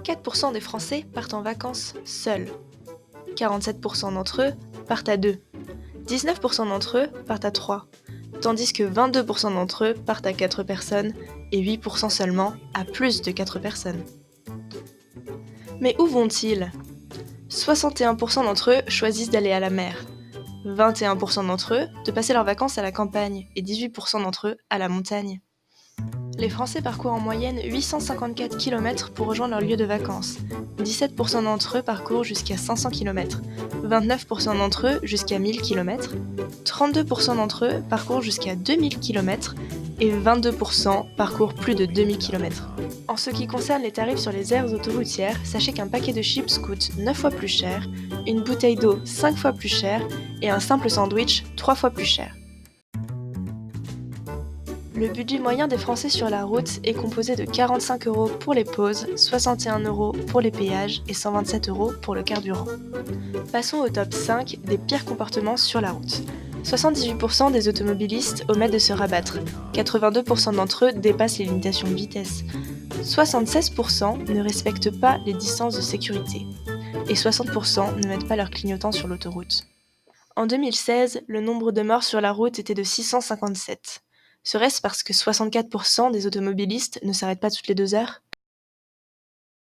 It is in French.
34% des Français partent en vacances seuls. 47% d'entre eux partent à deux. 19% d'entre eux partent à 3, tandis que 22% d'entre eux partent à 4 personnes et 8% seulement à plus de 4 personnes. Mais où vont-ils ? 61% d'entre eux choisissent d'aller à la mer, 21% d'entre eux de passer leurs vacances à la campagne et 18% d'entre eux à la montagne. Les Français parcourent en moyenne 854 km pour rejoindre leur lieu de vacances. 17% d'entre eux parcourent jusqu'à 500 km, 29% d'entre eux jusqu'à 1000 km, 32% d'entre eux parcourent jusqu'à 2000 km et 22% parcourent plus de 2000 km. En ce qui concerne les tarifs sur les aires autoroutières, sachez qu'un paquet de chips coûte 9 fois plus cher, une bouteille d'eau 5 fois plus cher et un simple sandwich 3 fois plus cher. Le budget moyen des Français sur la route est composé de 45 € pour les pauses, 61 € pour les péages et 127 € pour le carburant. Passons au top 5 des pires comportements sur la route. 78% des automobilistes omettent de se rabattre, 82% d'entre eux dépassent les limitations de vitesse, 76% ne respectent pas les distances de sécurité et 60% ne mettent pas leur clignotant sur l'autoroute. En 2016, le nombre de morts sur la route était de 657. Serait-ce parce que 64% des automobilistes ne s'arrêtent pas toutes les 2 heures ?